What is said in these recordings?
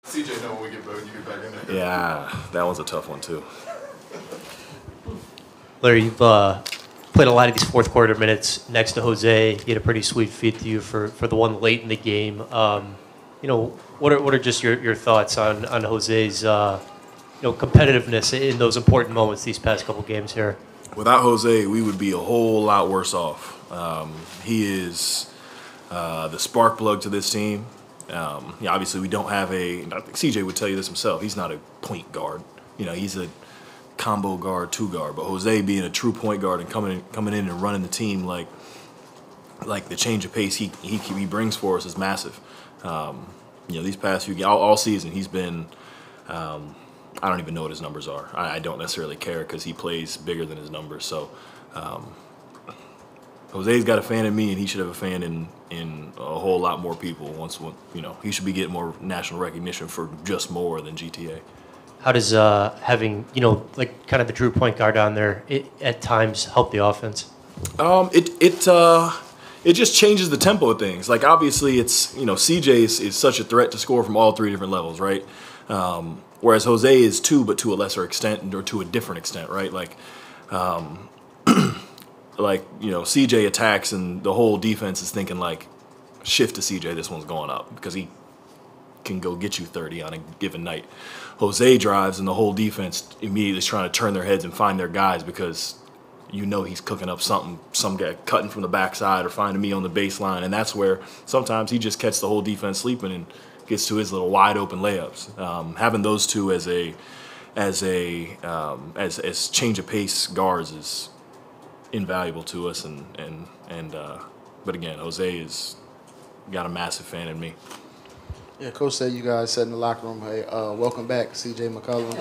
CJ, know when we get back, you get back in there. Yeah, that one's a tough one too. Larry, you've played a lot of these fourth quarter minutes next to Jose. He had a pretty sweet feed to you for the one late in the game. What are just your thoughts on Jose's competitiveness in those important moments these past couple games here? Without Jose, we would be a whole lot worse off. He is the spark plug to this team. Obviously, we don't have I think CJ would tell you this himself. He's not a point guard. He's a combo guard, two guard. But Jose being a true point guard and coming in and running the team like the change of pace he brings for us is massive. These past few games, all season, he's been. I don't even know what his numbers are. I don't necessarily care because he plays bigger than his numbers. So Jose's got a fan in me, and he should have a fan in a whole lot more people. He should be getting more national recognition for just more than GTA. How does having kind of the true point guard down there at times help the offense? It just changes the tempo of things. Like obviously, it's CJ is such a threat to score from all three different levels, right? Whereas Jose is too, but to a lesser extent or to a different extent, right? CJ attacks and the whole defense is thinking shift to CJ, this one's going up because he can go get you 30 on a given night. Jose drives and the whole defense immediately is trying to turn their heads and find their guys because he's cooking up something, some guy cutting from the backside or finding me on the baseline, and that's where sometimes he just catches the whole defense sleeping and gets to his little wide open layups. Having those two as change of pace guards is invaluable to us, but again, Jose has got a massive fan in me. Yeah, Coach said you guys said in the locker room, hey, welcome back, CJ McCollum.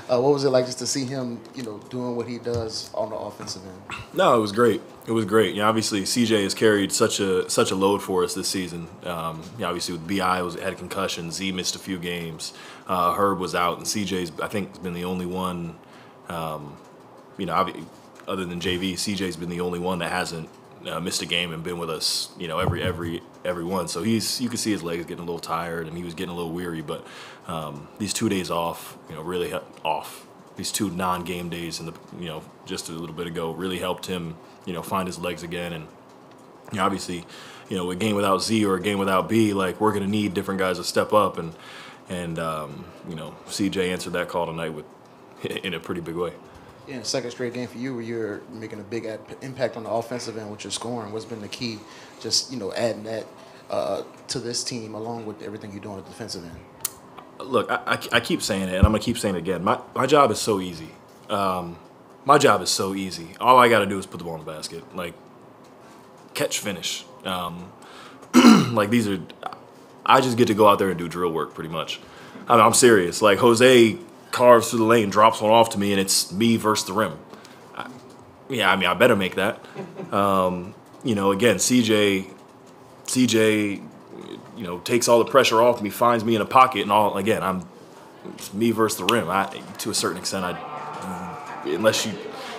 What was it like just to see him, doing what he does on the offensive end? No, it was great. It was great. Obviously, CJ has carried such a load for us this season. Obviously, with BI had a concussion, Z missed a few games, Herb was out, and CJ's I think has been the only one. Other than JV, CJ's been the only one that hasn't missed a game and been with us, every one. So you can see his legs getting a little tired and he was getting a little weary. But these 2 days off, really off. These 2 non-game days just a little bit ago really helped him, find his legs again. And obviously, a game without Z or a game without B, we're going to need different guys to step up. And CJ answered that call tonight in a pretty big way. Yeah, second straight game for you where you're making a big impact on the offensive end with your scoring. What's been the key, just, adding that to this team along with everything you're doing on the defensive end? Look, I keep saying it, and I'm going to keep saying it again. My job is so easy. My job is so easy. All I got to do is put the ball in the basket. Catch, finish. I just get to go out there and do drill work pretty much. I'm serious. Jose carves through the lane, drops one off to me, and it's me versus the rim. I better make that. Again, CJ, takes all the pressure off me, finds me in a pocket, and it's me versus the rim. To a certain extent,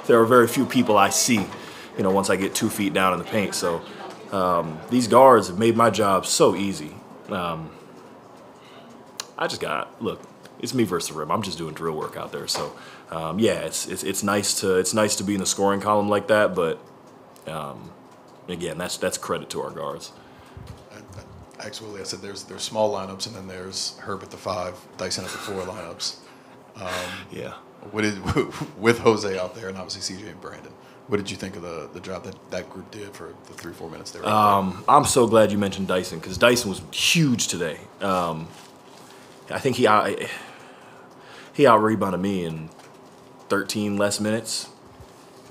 there are very few people I see, once I get 2 feet down in the paint. So these guards have made my job so easy. It's me versus the rim. I'm just doing drill work out there. So, it's nice to be in the scoring column like that. But again, that's credit to our guards. I asked Willy, I said there's small lineups and then there's Herbert at the 5, Dyson at the 4 lineups. With Jose out there and obviously CJ and Brandon, what did you think of the job that group did for the 3-4 minutes they were out there? I'm so glad you mentioned Dyson because Dyson was huge today. I think he out-rebounded me in 13 less minutes.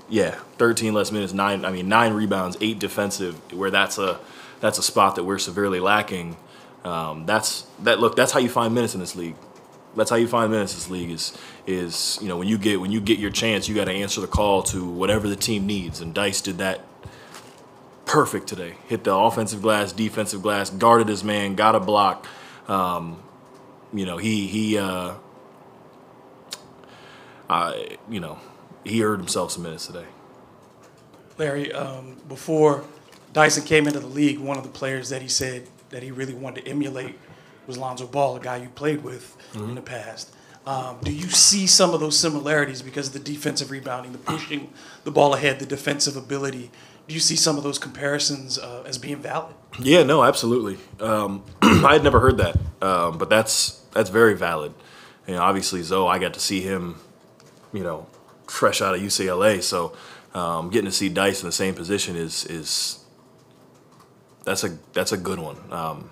Yeah, 13 less minutes, 9 rebounds, 8 defensive, where that's a spot that we're severely lacking. That's how you find minutes in this league. That's how you find minutes in this league is when you get your chance, you got to answer the call to whatever the team needs. And Dice did that perfect today. Hit the offensive glass, defensive glass, guarded his man, got a block. He earned himself some minutes today. Larry, before Dyson came into the league, one of the players that he said that he really wanted to emulate was Lonzo Ball, a guy you played with in the past. Do you see some of those similarities because of the defensive rebounding, the pushing the ball ahead, the defensive ability? Do you see some of those comparisons as being valid? Yeah, no, absolutely. I had never heard that, but that's very valid. Obviously, Zoe, I got to see him, fresh out of UCLA, so getting to see Dyson in the same position is that's a good one.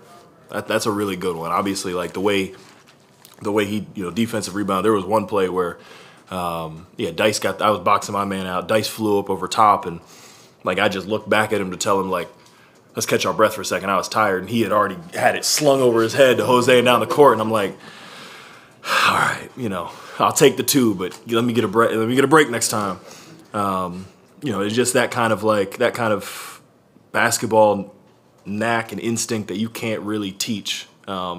That's a really good one. Obviously, like the way he defensive rebound. There was one play where Dice I was boxing my man out. Dice flew up over top, and like I just looked back at him to tell him like, let's catch our breath for a second. I was tired, and he had already had it slung over his head to Jose and down the court, and I'm like, all right, I'll take the two, but let me get a break. Let me get a break next time. It's just that kind of basketball knack and instinct that you can't really teach.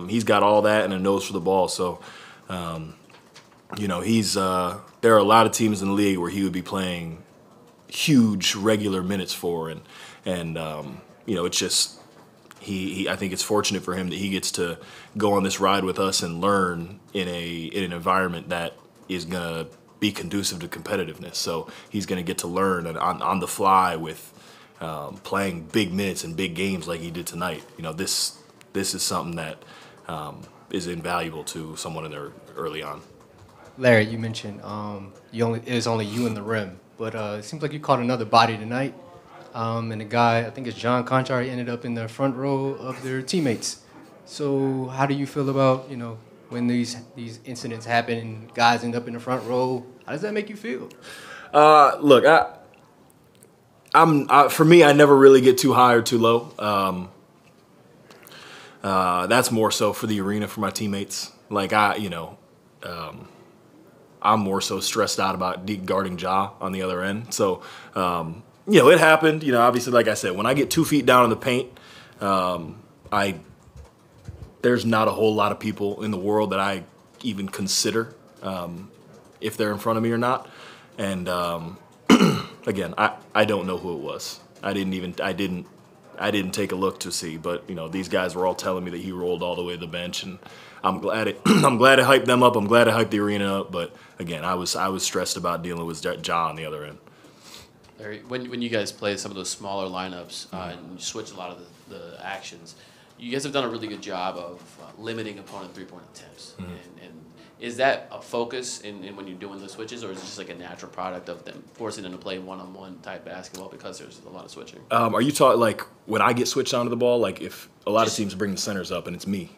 He's got all that and a nose for the ball. So, he's there are a lot of teams in the league where he would be playing huge regular minutes for, and it's just I think it's fortunate for him that he gets to go on this ride with us and learn in an environment that is gonna be conducive to competitiveness. So he's gonna get to learn on the fly with playing big minutes and big games like he did tonight. This is something that is invaluable to someone in there early on. Larry, you mentioned it was only you in the rim, but it seems like you caught another body tonight. And the guy, I think it's John Conchar, ended up in the front row of their teammates. So how do you feel about, when these incidents happen and guys end up in the front row? How does that make you feel? Look, for me, I never really get too high or too low. That's more so for the arena for my teammates. Like I'm more so stressed out about guarding Ja on the other end. So, it happened. Obviously, like I said, when I get 2 feet down in the paint, there's not a whole lot of people in the world that I even consider if they're in front of me or not. And again, I don't know who it was. I didn't take a look to see, but these guys were all telling me that he rolled all the way to the bench, and I'm glad it hyped them up. I'm glad it hyped the arena up. But again, I was stressed about dealing with Ja on the other end. Larry, when you guys play some of those smaller lineups and you switch a lot of the actions, you guys have done a really good job of limiting opponent three-point attempts. And is that a focus in when you're doing the switches, or is it just like a natural product of them forcing them to play one-on-one type basketball because there's a lot of switching? Are you talking like when I get switched onto the ball, like if a lot of teams bring the centers up and it's me?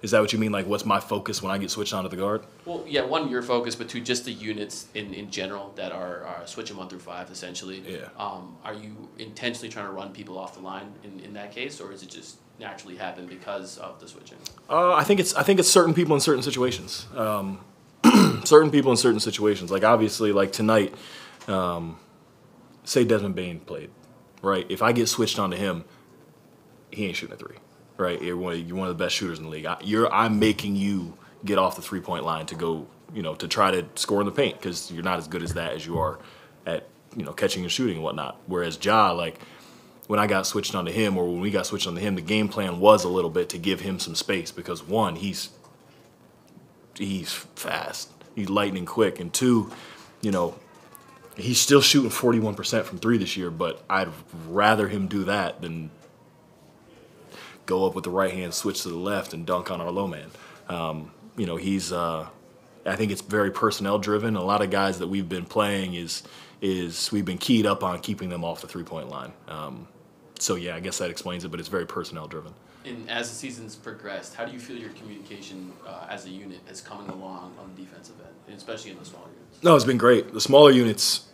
Is that what you mean? Like, what's my focus when I get switched onto the guard? Well, yeah, one, your focus, but two, just the units in general that are switching 1 through 5, essentially. Yeah. Are you intentionally trying to run people off the line in that case, or is it just naturally happen because of the switching? I think it's certain people in certain situations. Certain people in certain situations. Like, obviously, like tonight, say Desmond Bane played, right? If I get switched onto him, he ain't shooting a three. Right, you're one of the best shooters in the league. I'm making you get off the 3-point line to go, to try to score in the paint because you're not as good as that as you are at, catching and shooting and whatnot. Whereas Ja, like when I got switched onto him or when we got switched onto him, the game plan was a little bit to give him some space because one, he's fast, he's lightning quick, and two, he's still shooting 41% from 3 this year. But I'd rather him do that than go up with the right hand, switch to the left, and dunk on our low man. He's. I think it's very personnel driven. A lot of guys that we've been playing is we've been keyed up on keeping them off the 3-point line. So yeah, I guess that explains it. But it's very personnel driven. And as the season's progressed, how do you feel your communication as a unit is coming along on the defensive end, and especially in the smaller units? No, it's been great. The smaller units,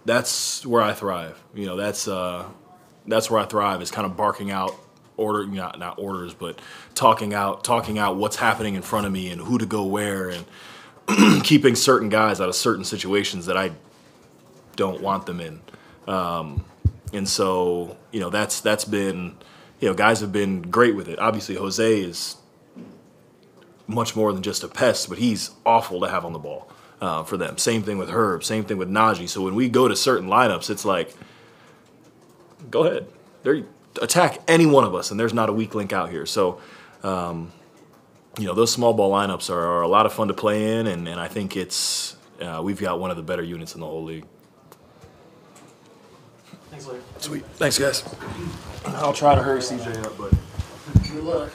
that's where I thrive. That's where I thrive. Is kind of barking out. Not orders, but talking out what's happening in front of me and who to go where, and keeping certain guys out of certain situations that I don't want them in. And so, that's been, guys have been great with it. Obviously, Jose is much more than just a pest, but he's awful to have on the ball for them. Same thing with Herb, same thing with Naji. So when we go to certain lineups, it's like, go ahead. Attack any one of us, and there's not a weak link out here. So those small ball lineups are a lot of fun to play in, and I think we've got one of the better units in the whole league. Thanks, Larry. Sweet. Thanks, guys. I'll try to hurry CJ up, but Good luck.